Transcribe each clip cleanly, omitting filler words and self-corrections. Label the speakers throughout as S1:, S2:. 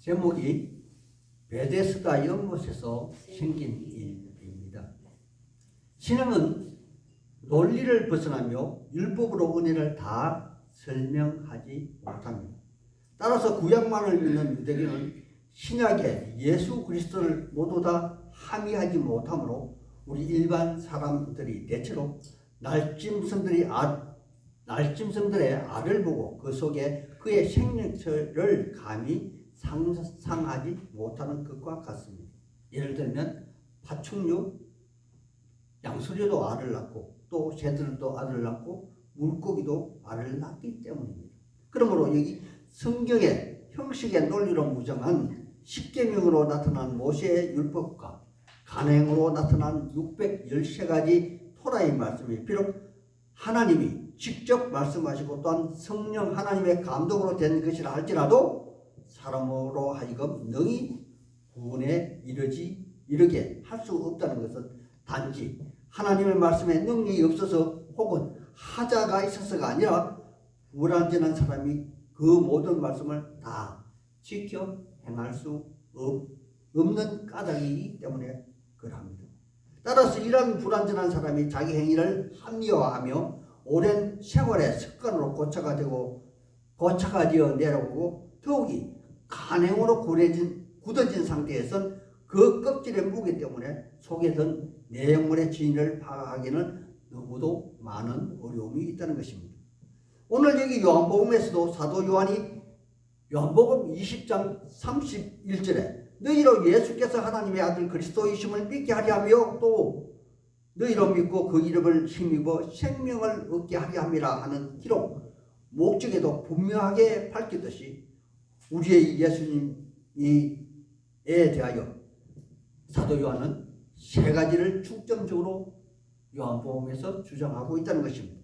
S1: 제목이 베데스다 연못에서 생긴 일입니다. 신앙은 논리를 벗어나며 율법으로 은혜를 다 설명하지 못합니다. 따라서 구약만을 믿는 유대교는 신약에 예수 그리스도를 모두 다 함의하지 못하므로 우리 일반 사람들이 대체로 날짐승들의 알을 보고 그 속에 그의 생명체를 감히 상상하지 못하는 것과 같습니다. 예를 들면 파충류, 양수류도 알을 낳고 또 새들도 알을 낳고 물고기도 알을 낳기 때문입니다. 그러므로 여기 성경의 형식의 논리로 무정한 십계명으로 나타난 모세의 율법과 간행으로 나타난 613가지 토라의 말씀이 비록 하나님이 직접 말씀하시고 또한 성령 하나님의 감동으로 된 것이라 할지라도 사람으로 하여금 능히 구원에 이르게 할 수 없다는 것은 단지 하나님의 말씀에 능력이 없어서 혹은 하자가 있어서가 아니라 불완전한 사람이 그 모든 말씀을 다 지켜 행할 수 없는 까닭이기 때문에 그럽니다. 따라서 이런 불완전한 사람이 자기 행위를 합리화하며 오랜 생활의 습관으로 고착가 되어 내려오고 더욱이 간행으로 굳어진 상태에선 그 껍질의 무게 때문에 속에 든 내용물의 진위를 파악하기는 너무도 많은 어려움이 있다는 것입니다. 오늘 여기 요한복음에서도 사도 요한이 요한복음 20장 31절에 너희로 예수께서 하나님의 아들 그리스도이심을 믿게 하려 하며 또 너희로 믿고 그 이름을 힘입어 생명을 얻게 하려 함이라 하는 기록 목적에도 분명하게 밝혔듯이 우리의 예수님에 대하여 사도 요한은 세 가지를 중점적으로 요한복음에서 주장하고 있다는 것입니다.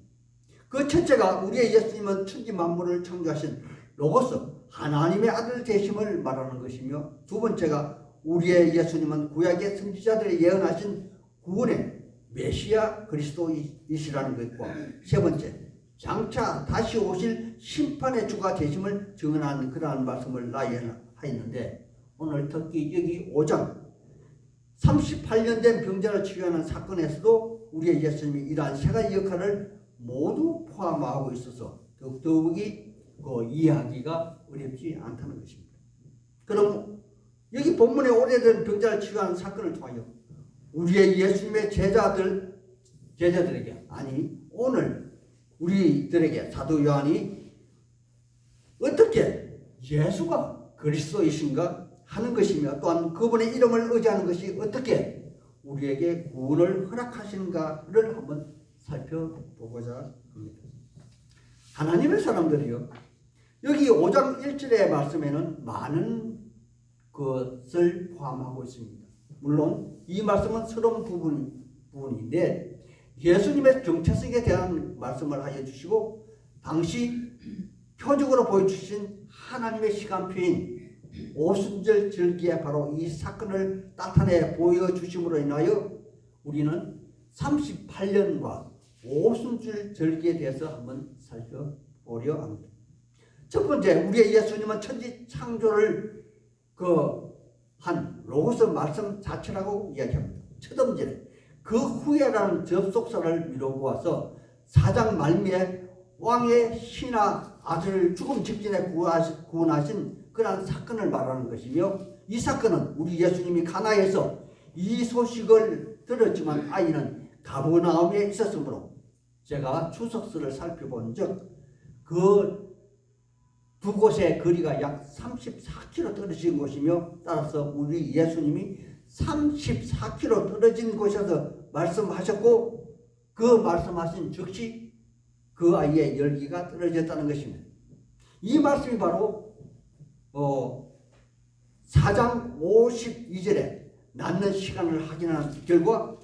S1: 그 첫째가 우리의 예수님은 천지 만물을 창조하신 로고스 하나님의 아들 되심을 말하는 것이며, 두 번째가 우리의 예수님은 구약의 선지자들이 예언하신 구원의 메시아 그리스도이시라는 것과, 세 번째 장차 다시 오실 심판의 주가 되심을 증언하는 그러한 말씀을 나열하였는데, 오늘 특히 여기 5장 38년 된 병자를 치유하는 사건에서도 우리의 예수님이 이러한 세 가지 역할을 모두 포함하고 있어서 더욱이 이해하기가 어렵지 않다는 것입니다. 그럼 여기 본문에 오래된 병자를 치유하는 사건을 통하여 우리의 예수님의 제자들에게, 아니 오늘 우리들에게 사도 요한이 어떻게 예수가 그리스도이신가 하는 것이며, 또한 그분의 이름을 의지하는 것이 어떻게 우리에게 구원을 허락하시는가를 한번 살펴보고자 합니다. 하나님의 사람들이요, 여기 5장 1절의 말씀에는 많은 것을 포함하고 있습니다. 물론 이 말씀은 새로운 부분인데 예수님의 정체성에 대한 말씀을 하여 주시고, 당시 표적으로 보여주신 하나님의 시간표인 오순절 절기에 바로 이 사건을 나타내 보여주심으로 인하여 우리는 38년과 오순절 절기에 대해서 한번 살펴보려 합니다. 첫 번째, 우리의 예수님은 천지 창조를 한 로고스 말씀 자체라고 이야기합니다. 첫 번째, 그 후에라는 접속사를 미뤄보아서 4장 말미에 왕의 신하 아들을 죽음 직전에 구원하신 그러한 사건을 말하는 것이며, 이 사건은 우리 예수님이 가나에서 이 소식을 들었지만 아이는 가버나움에 있었으므로 제가 주석서를 살펴본 적 그 두 곳의 거리가 약 34km 떨어진 곳이며, 따라서 우리 예수님이 34km 떨어진 곳에서 말씀하셨고 그 말씀하신 즉시 그 아이의 열기가 떨어졌다는 것입니다. 이 말씀이 바로 4장 52절에 낳는 시간을 확인한 결과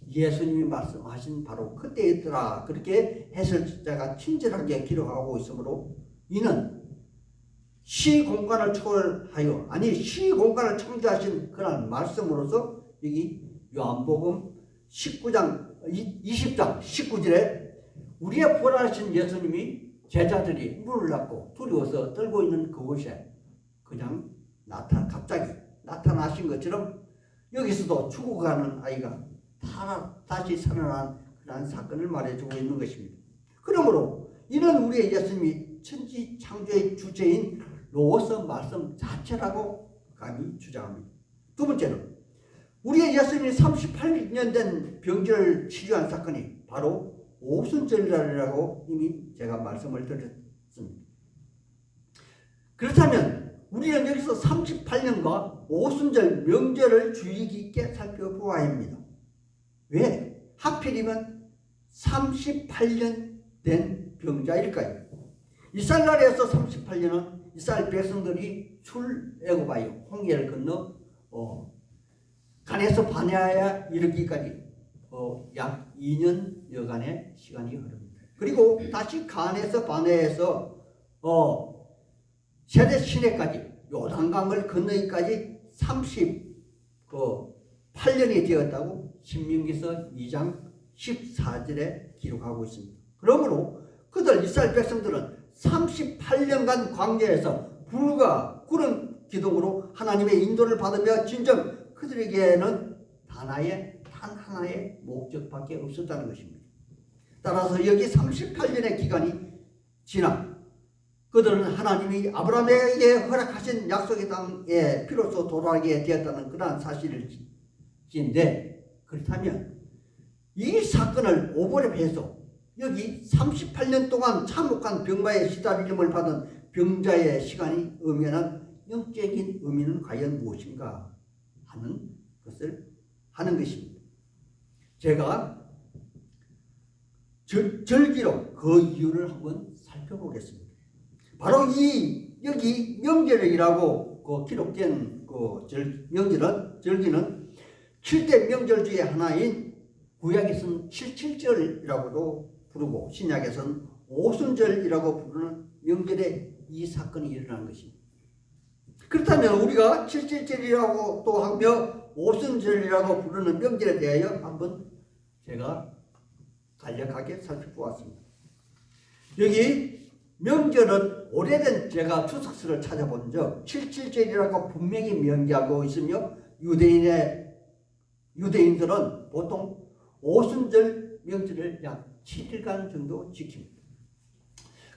S1: 예수님이 말씀하신 바로 그때였더라, 그렇게 해설자가 친절하게 기록하고 있으므로 이는 시공간을 초월하여, 아니 시공간을 창조하신 그런 말씀으로서 여기 요한복음 20장 19절에 우리의 부활하신 예수님이 제자들이 물을 낳고 두려워서 떨고 있는 그곳에 그냥 갑자기 나타나신 것처럼 여기서도 죽어가는 아이가 다시 살아난 그런 사건을 말해주고 있는 것입니다. 그러므로 이는 우리의 예수님이 천지 창조의 주체인 로고스 말씀 자체라고 감히 주장합니다. 두 번째는 우리의 예수님이 38년 된 병자를 치료한 사건이 바로 오순절이라고 이미 제가 말씀을 드렸습니다. 그렇다면 우리는 여기서 38년과 오순절 명절을 주의 깊게 살펴보아야 합니다. 왜 하필이면 38년 된 병자일까요? 이스라엘에서 38년은 이스라엘 백성들이 출애굽하여 홍해를 건너 간에서 바네아에 이르기까지 약 2년여간의 시간이 흐릅니다. 그리고 다시 간에서 바네아에서 세대 시내까지 요단강을 건너기까지 38년이 되었다고 신명기서 2장 14절에 기록하고 있습니다. 그러므로 그들 이스라엘 백성들은 38년간 광야에서 불과 구름 기둥으로 하나님의 인도를 받으며 진정 그들에게는 단 하나의 목적밖에 없었다는 것입니다. 따라서 여기 38년의 기간이 지나 그들은 하나님이 아브라함에게 허락하신 약속의 땅에 비로소 도달하게 되었다는 그러한 사실인데, 그렇다면 이 사건을 오버랩해서 여기 38년 동안 참혹한 병마에 시달림을 받은 병자의 시간이 의미하는 영적인 의미는 과연 무엇인가 하는 것을 하는 것입니다. 제가 절기로 그 이유를 한번 살펴보겠습니다. 바로 여기 명절이라고 기록된 절기는 7대 명절 중에 하나인 구약에서는 77절이라고도 부르고 신약에서는 오순절이라고 부르는 명절에 이 사건이 일어난 것입니다. 그렇다면 우리가 77절이라고 또 하며 오순절이라고 부르는 명절에 대하여 한번 제가 간략하게 살펴보았습니다. 여기 명절은 오래된 제가 추석서를 찾아본 적 77절이라고 분명히 명기하고 있으며 유대인들은 보통 오순절 명절을 약 7일간 정도 지킵니다.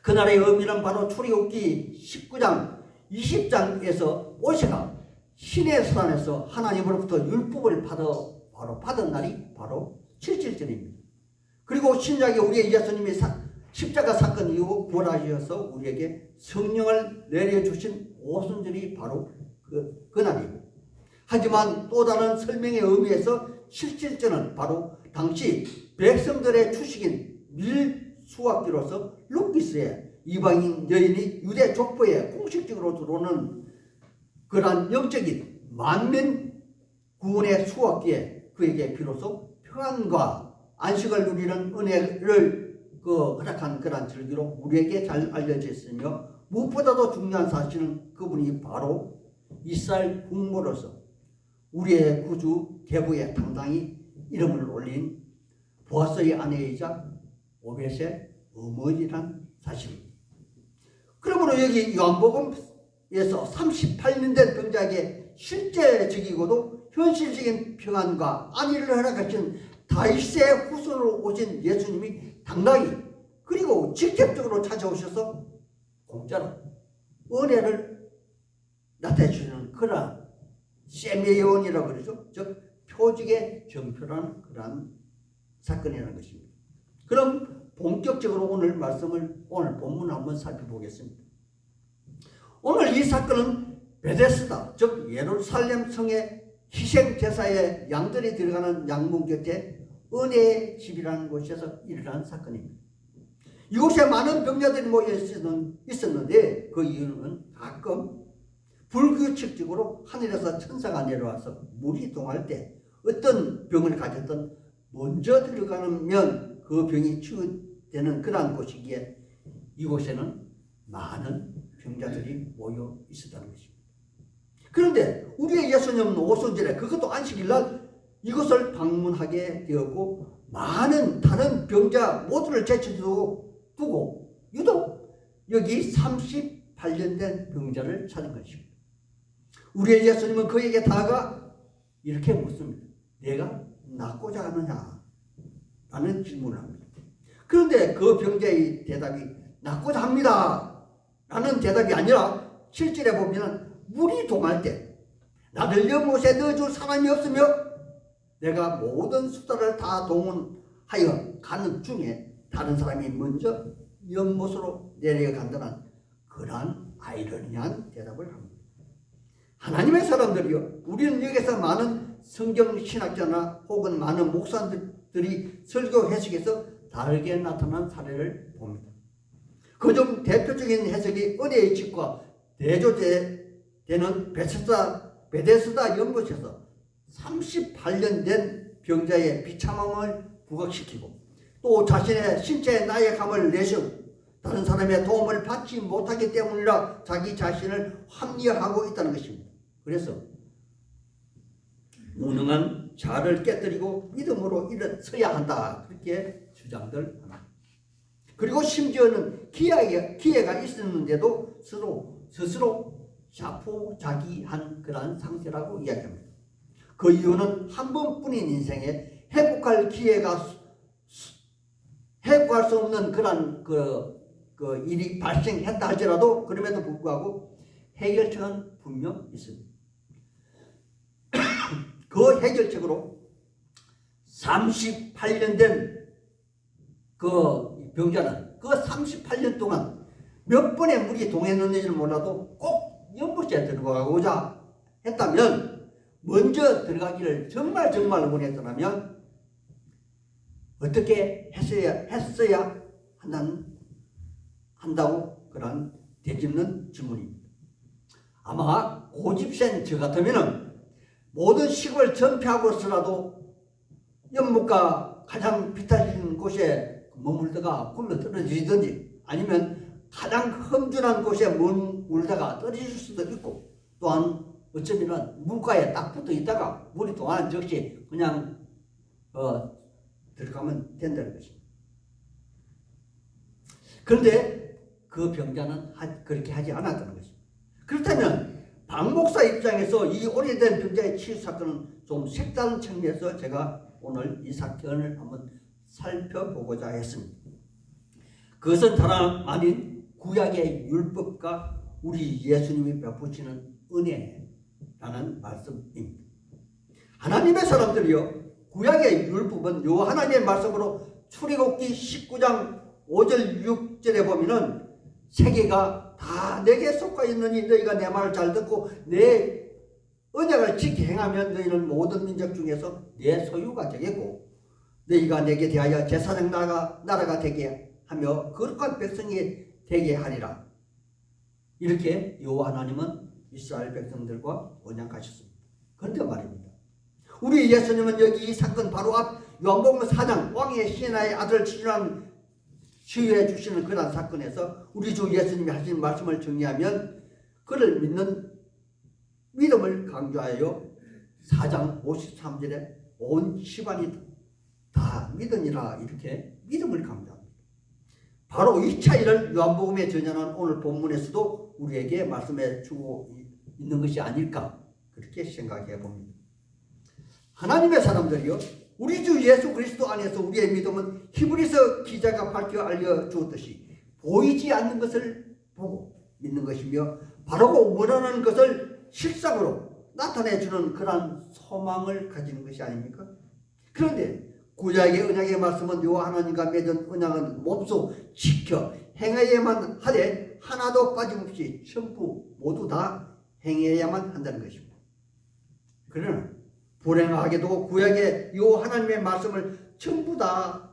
S1: 그날의 의미는 바로 출애굽기 19장 20장에서 모세가 시내산에서 하나님으로부터 율법을 받은 날이 바로 77절입니다. 그리고 신약에 우리의 예수님이 십자가 사건 이후 부활하셔서 우리에게 성령을 내려주신 오순절이 바로 그날이고, 하지만 또 다른 설명의 의미에서 77절은 바로 당시 백성들의 추식인 밀수확기로서 루키스의 이방인 여인이 유대 족보에 공식적으로 들어오는 그러한 영적인 만민 구원의 수확기에 그에게 비로소 평안과 안식을 누리는 은혜를 허락한 그러한 절기로 우리에게 잘 알려져 있으며, 무엇보다도 중요한 사실은 그분이 바로 이스라엘 국모로서 우리의 구주 계보에 당당히 이름을 올린 보아스의 아내이자 오벳의 어머니란 사실입니다. 그러므로 여기 요한복음에서 38년 된 병자에게 실제적이고도 현실적인 평안과 안위를 허락하신 다윗의 후손으로 오신 예수님이 당당히 그리고 직접적으로 찾아오셔서 공짜로 은혜를 나타내주는 그런 세미온이라고 그러죠. 즉 표적의 정표라는 그런 사건이라는 것입니다. 그럼 본격적으로 오늘 본문을 한번 살펴보겠습니다. 오늘 이 사건은 베데스다, 즉 예루살렘 성의 희생 제사의 양들이 들어가는 양문 곁에 은혜의 집이라는 곳에서 일어난 사건입니다. 이곳에 많은 병자들이 모여 있었는데 그 이유는 가끔 불규칙적으로 하늘에서 천사가 내려와서 물이 동할 때 어떤 병을 가졌던 먼저 들어가면 그 병이 치유되는 그러한 곳이기에 이곳에는 많은 병자들이 모여 있었다는 것입니다. 그런데 우리의 예수님은 오순절에, 그것도 안식일날 이것을 방문하게 되었고 많은 다른 병자 모두를 제쳐두고 유독 여기 38년 된 병자를 찾은 것입니다. 우리의 예수님은 그에게 다가가 이렇게 묻습니다. 내가 낫고자 하느냐? 라는 질문을 합니다. 그런데 그 병자의 대답이 낫고자 합니다 라는 대답이 아니라 7절에 보면 물이 동할 때 나를 연못에 넣어줄 사람이 없으며 내가 모든 수단을 다 동원하여 가는 중에 다른 사람이 먼저 연못으로 내려간다는 그러한 아이러니한 대답을 합니다. 하나님의 사람들이요, 우리는 여기서 많은 성경 신학자나 혹은 많은 목사들이 설교 해석에서 다르게 나타난 사례를 봅니다. 그중 대표적인 해석이 은혜의 집과 대조되는 베데스다 연못에서 38년 된 병자의 비참함을 부각시키고 또 자신의 신체의 나약함을 내세우고 다른 사람의 도움을 받지 못하기 때문이라 자기 자신을 합리화하고 있다는 것입니다. 그래서 무능한 자를 깨뜨리고 믿음으로 일어서야 한다, 그렇게 주장들 합니다. 그리고 심지어는 기회가 있었는데도 스스로 자포자기한 그러한 상태라고 이야기합니다. 그 이유는 한 번뿐인 인생에 회복할 수 없는 그런 일이 발생했다 할지라도 그럼에도 불구하고 해결책은 분명 있습니다. 그 해결책으로 38년 된 그 병자는 그 38년 동안 몇 번의 물이 동했는지는 몰라도 꼭 연못에 들어가고자 했다면, 먼저 들어가기를 정말 원했더라면 어떻게 했어야 한다고 그런 되짚는 질문입니다. 아마 고집센 저 같으면 모든 식을 전폐하고서라도 연못과 가장 비탈진 곳에 머물다가 굶어 떨어지든지 아니면 가장 험준한 곳에 머물다가 떨어질 수도 있고, 또한 어쩌면 물가에 딱 붙어 있다가 물이 동안 즉시 그냥 들어가면 된다는 것입니다. 그런데 그 병자는 그렇게 하지 않았다는 것입니다. 그렇다면 박 목사 입장에서 이 오래된 병자의 치유 사건은 좀 색다른 측면에서 제가 오늘 이 사건을 한번 살펴보고자 했습니다. 그것은 다름 아닌 구약의 율법과 우리 예수님이 베푸시는 은혜라는 말씀입니다. 하나님의 사람들이요, 구약의 율법은 요 하나님의 말씀으로 출애굽기 19장 5절 6절에 보면은 세계가 다 내게 속하 있느니 너희가 내 말을 잘 듣고 내 언약을 지켜 행하면 너희는 모든 민족 중에서 내 소유가 되겠고 너희가 내게 대하여 제사장 나라가 되게 하며 거룩한 백성이 되게 하리라. 이렇게 여호와 하나님은 이스라엘 백성들과 언약하셨습니다. 그런데 말입니다, 우리 예수님은 여기 이 사건 바로 앞 요한복음 4장 왕의 신하의 아들 치유해 주시는 그런 사건에서 우리 주 예수님이 하신 말씀을 정리하면 그를 믿는 믿음을 강조하여 4장 53절에 온 집안이 다 믿으니라, 이렇게 믿음을 강조합니다. 바로 이 차이를 요한복음에 전하는 오늘 본문에서도 우리에게 말씀해 주고 있는 것이 아닐까, 그렇게 생각해 봅니다. 하나님의 사람들이요, 우리 주 예수 그리스도 안에서 우리의 믿음은 히브리서 기자가 밝혀 알려주었듯이 보이지 않는 것을 보고 믿는 것이며 바라고 원하는 것을 실상으로 나타내주는 그러한 소망을 가지는 것이 아닙니까? 그런데 구약의 언약의 말씀은 여호와 하나님과 맺은 언약은 몸소 지켜 행해야만 하되 하나도 빠짐없이 전부 모두 다 행해야만 한다는 것입니다. 그러나 불행하게도 구약의 여호와 하나님의 말씀을 전부 다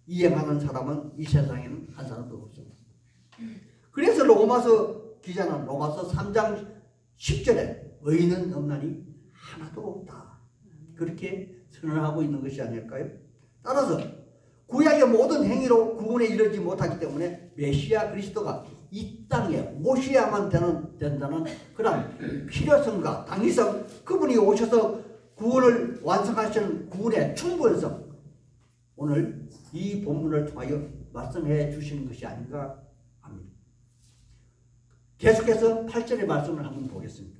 S1: 이행하는 사람은 이 세상에는 한 사람도 없습니다. 그래서 로마서 기자는 로마서 3장 10절에 의인은 없나니 하나도 없다, 그렇게 선언하고 있는 것이 아닐까요? 따라서 구약의 모든 행위로 구원에 이르지 못하기 때문에 메시아 그리스도가 이 땅에 오셔야만 된다는 그런 필요성과 당위성, 그분이 오셔서 구원을 완성하시는 구원의 충분성, 오늘 이 본문을 통하여 말씀해 주시는 것이 아닌가 합니다. 계속해서 8절의 말씀을 한번 보겠습니다.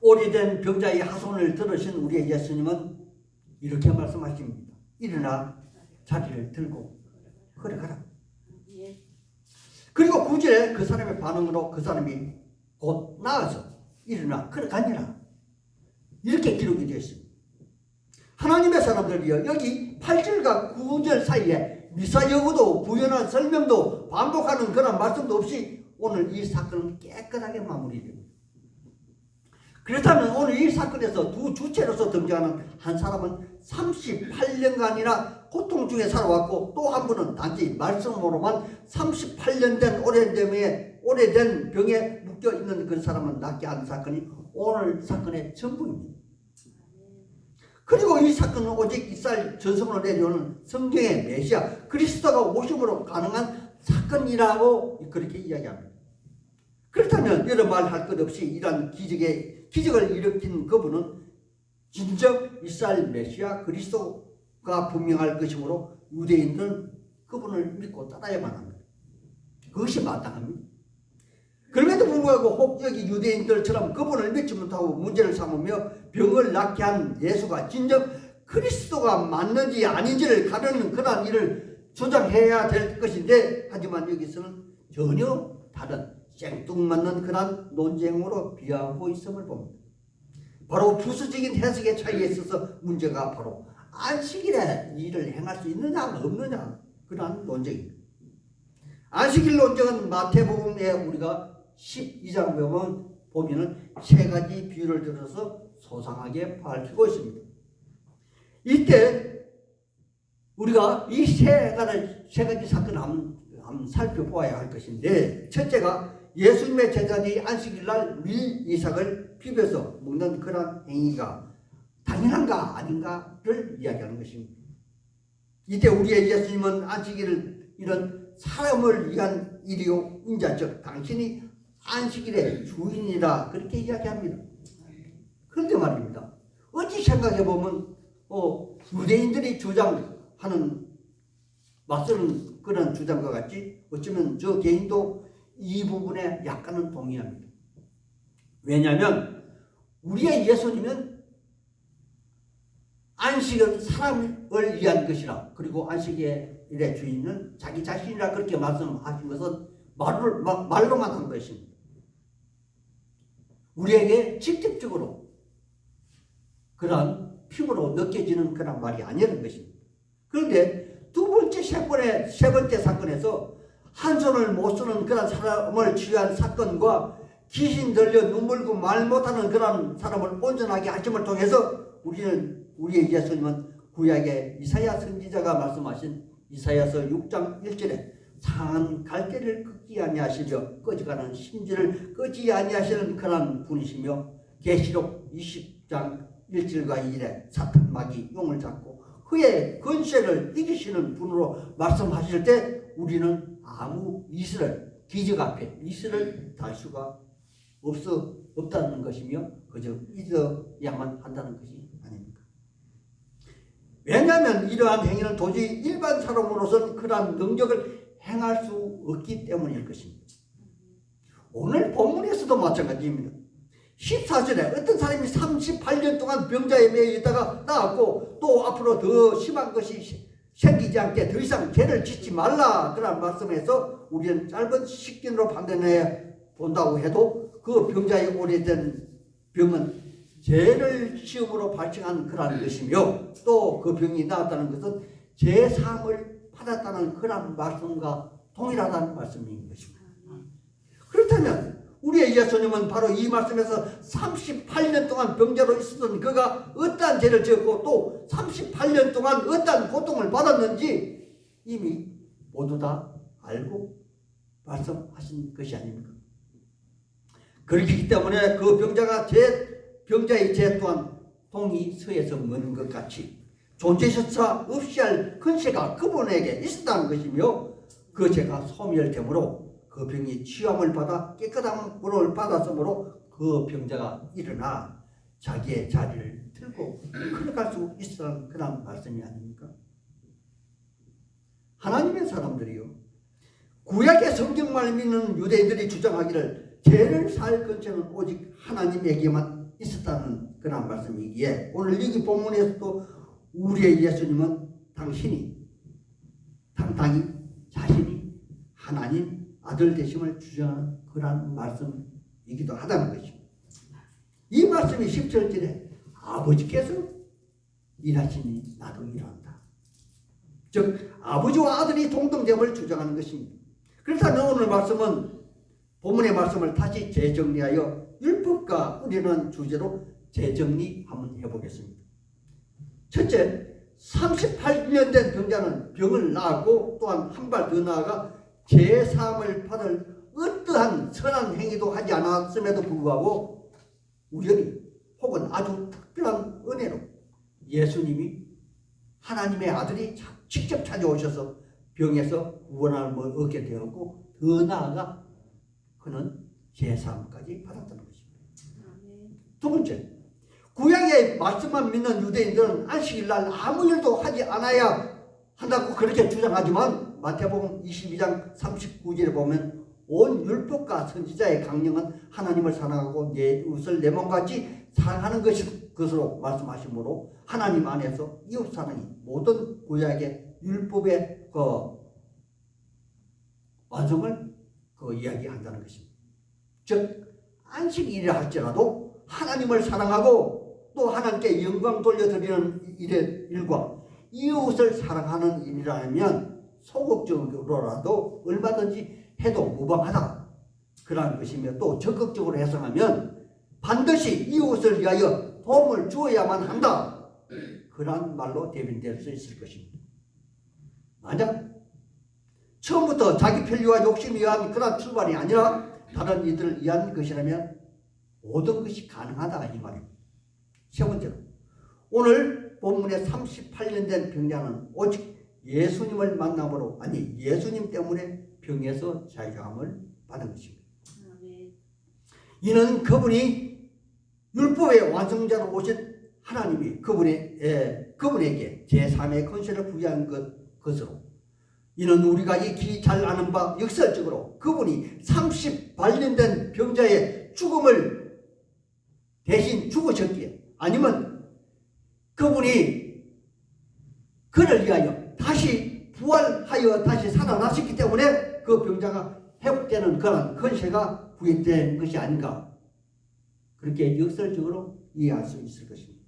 S1: 오래된 병자의 하손을 들으신 우리의 예수님은 이렇게 말씀하십니다. 일어나 자리를 들고 걸어가라. 그리고 9절에 그 사람의 반응으로 그 사람이 곧 나아서 일어나 걸어가니라. 이렇게 기록이 되어 있습니다. 하나님의 사람들이요, 여기 8절과 9절 사이에 미사여구도 부연한 설명도 반복하는 그런 말씀도 없이 오늘 이 사건은 깨끗하게 마무리됩니다. 그렇다면 오늘 이 사건에서 두 주체로서 등장하는 한 사람은 38년간이나 고통 중에 살아왔고, 또 한 분은 단지 말씀으로만 38년 된 오래된 병에 묶여있는 그 사람은 낫게 하는 사건이 오늘 사건의 전부입니다. 그리고 이 사건은 오직 이스라엘 전성으로 내려오는 성경의 메시아 그리스도가 오심으로 가능한 사건이라고 그렇게 이야기합니다. 그렇다면 여러 말할 것 없이 이러한 기적을 일으킨 그분은 진정 이스라엘 메시아 그리스도가 분명할 것이므로 유대인들은 그분을 믿고 따라야만 합니다. 그것이 마땅합니다. 그럼에도 불구하고 혹 여기 유대인들처럼 그분을 믿지 못하고 문제를 삼으며 병을 낫게 한 예수가 진정 그리스도가 맞는지 아닌지를 가르는 그런 일을 주장해야 될 것인데, 하지만 여기서는 전혀 다른 생뚱맞는 그런 논쟁으로 비하하고 있음을 봅니다. 바로 부수적인 해석의 차이에 있어서 문제가 바로 안식일에 일을 행할 수 있느냐 없느냐, 그런 논쟁입니다. 안식일 논쟁은 마태복음에 우리가 12장 보면은 세 가지 비유를 들어서 소상하게 밝히고 있습니다. 이때 우리가 이 세 가지 사건을 한번 살펴보아야 할 것인데, 첫째가 예수님의 제자들이 안식일날 밀 이삭을 비벼서 먹는 그런 행위가 당연한가 아닌가를 이야기하는 것입니다. 이때 우리의 예수님은 안식일을 이런 사람을 위한 일이요 인자 즉 당신이 안식일의 주인이다 그렇게 이야기합니다. 그런데 말입니다, 어찌 생각해보면 유대인들이 주장하는 맞서는 그런 주장과 같이 어쩌면 저 개인도 이 부분에 약간은 동의합니다. 왜냐하면 우리의 예수님은 안식은 사람을 위한 것이라, 그리고 안식일의 주인은 자기 자신이라 그렇게 말씀하신 것은 말로만 한 것입니다. 우리에게 직접적으로 그런 피부로 느껴지는 그런 말이 아니라는 것입니다. 그런데 세 번째 사건에서 한 손을 못 쓰는 그런 사람을 치유한 사건과 귀신 들려 눈물고 말 못하는 그런 사람을 온전하게 하심을 통해서 우리의 예수님은 구약의 이사야 선지자가 말씀하신 이사야서 6장 1절에 상한 갈대를 꺾지 아니하시며 꺼져가는 심지를 끄지 아니하시는 그런 분이시며, 계시록 20장 1절과 2절에 사탄 마귀 용을 잡고 그의 권세를 이기시는 분으로 말씀하실 때 우리는 아무 기적 앞에 이슬을 달 수가 없다는 것이며 그저 믿어야만 한다는 것이 아닙니까? 왜냐하면 이러한 행위는 도저히 일반 사람으로서는 그러한 능력을 행할 수 없기 때문일 것입니다. 오늘 본문에서도 마찬가지입니다. 14절에 어떤 사람이 38년 동안 병자에 매여 있다가 나았고, 또 앞으로 더 심한 것이 생기지 않게 더 이상 죄를 짓지 말라 그런 말씀에서 우리는 짧은 식견으로 판단해 본다고 해도 그 병자의 오래된 병은 죄를 시험으로 발생한 그런 것이며, 또 그 병이 나았다는 것은 죄 사함을 받았다는 그런 말씀과 동일하다는 말씀인 것입니다. 그렇다면 우리의 예수님은 바로 이 말씀에서 38년 동안 병자로 있었던 그가 어떠한 죄를 지었고 또 38년 동안 어떠한 고통을 받았는지 이미 모두 다 알고 말씀하신 것이 아닙니까? 그렇기 때문에 그 병자의 죄 또한 동이 서에서 먼 것 같이 존재조차 없이 할 권세가 그분에게 있었다는 것이며, 그 죄가 소멸됨으로 그 병이 치유함을 받아 깨끗한 물을 받았으므로 그 병자가 일어나 자기의 자리를 들고 걸어갈 수 있었던 그런 말씀이 아닙니까? 하나님의 사람들이요, 구약의 성경만을 믿는 유대인들이 주장하기를 죄를 사할 권세는 오직 하나님에게만 있었다는 그런 말씀이기에 오늘 여기 본문에서도 우리의 예수님은 당신이 당당히 자신이 하나님 아들 되심을 주장하는 그런 말씀이기도 하다는 것입니다. 이 말씀이 17절에 아버지께서 일하시니 나도 일한다. 즉 아버지와 아들이 동등됨을 주장하는 것입니다. 그렇다면 오늘 말씀은 본문의 말씀을 다시 재정리하여 율법과 은혜라는 주제로 재정리 한번 해보겠습니다. 첫째, 38년 된 병자는 병을 나았고 또한 한 발 더 나아가 제사함을 받을 어떠한 선한 행위도 하지 않았음에도 불구하고 우연히 혹은 아주 특별한 은혜로 예수님이 하나님의 아들이 직접 찾아오셔서 병에서 구원함을 얻게 되었고 더 나아가 그는 제사함까지 받았다는 것입니다. 두 번째, 구약의 말씀만 믿는 유대인들은 안식일날 아무 일도 하지 않아야 한다고 그렇게 주장하지만 마태복음 22장 39절에 보면 온 율법과 선지자의 강령은 하나님을 사랑하고 내 이웃을 내 몸같이 사랑하는 것으로 말씀하시므로 하나님 안에서 이웃 사랑이 모든 구약의 율법의 완성을 이야기한다는 것입니다. 즉 안식일이라 할지라도 하나님을 사랑하고 또 하나님께 영광 돌려드리는 일과 이웃을 사랑하는 일이라면 소극적으로라도 얼마든지 해도 무방하다. 그러한 것이며 또 적극적으로 해석하면 반드시 이웃을 위하여 도움을 주어야만 한다. 그러한 말로 대변될 수 있을 것입니다. 만약 처음부터 자기 편리와 욕심에 의한 그런 출발이 아니라 다른 이들을 위한 것이라면 모든 것이 가능하다 이 말입니다. 세 번째로 오늘 본문에 38년 된 병자는 오직 예수님을 만남으로 아니 예수님 때문에 병에서 자유함을 받은 것입니다. 이는 그분이 율법의 완성자로 오신 하나님이 그분에게 제3의 권세를 부여한 것으로 이는 우리가 익히 잘 아는 바 역설적으로 그분이 38년 된 병자의 죽음을 대신 죽으셨기에 아니면 그분이 그를 위하여 다시 부활하여 다시 살아나셨기 때문에 그 병자가 회복되는 그런 권세가 부여된 것이 아닌가 그렇게 역설적으로 이해할 수 있을 것입니다.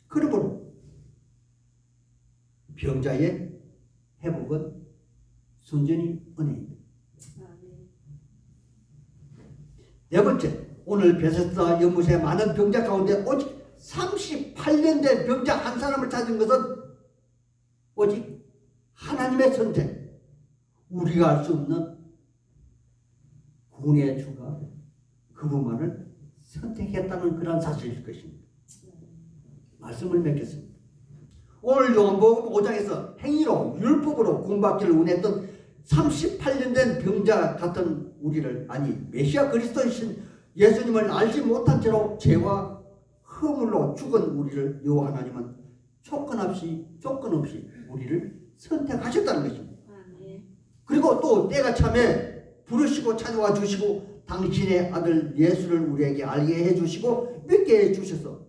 S1: 그러므로 병자의 회복은 순전히 은혜입니다. 네 번째, 오늘 베세스다 연못의 많은 병자 가운데 오직 38년 된 병자 한 사람을 찾은 것은 오직 하나님의 선택, 우리가 할 수 없는 구원의 주가 그분만을 선택했다는 그런 사실일 것입니다. 말씀을 맺겠습니다. 오늘 요한복음 5장에서 행위로 율법으로 구원받기를 원했던 38년 된 병자 같은 우리를 아니 메시아 그리스도이신 예수님을 알지 못한 채로 죄와 허물로 죽은 우리를 여호와 하나님은 조건 없이 우리를 선택하셨다는 것입니다. 그리고 또 때가 참에 부르시고 찾아와 주시고 당신의 아들 예수를 우리에게 알게 해주시고 믿게 해주셔서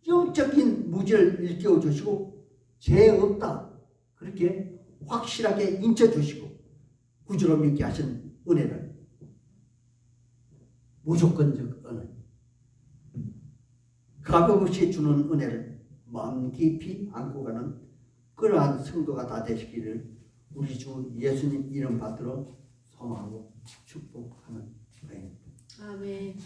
S1: 영적인 무지를 일깨워 주시고 죄 없다 그렇게 확실하게 인쳐주시고 구주로 믿게 하신 은혜를 무조건적 은혜 값없이 주는 은혜를 마음 깊이 안고 가는 그러한 성도가 다 되시기를 우리 주 예수님 이름 받들어 소망하고 축복하는 바입니다.
S2: 아멘.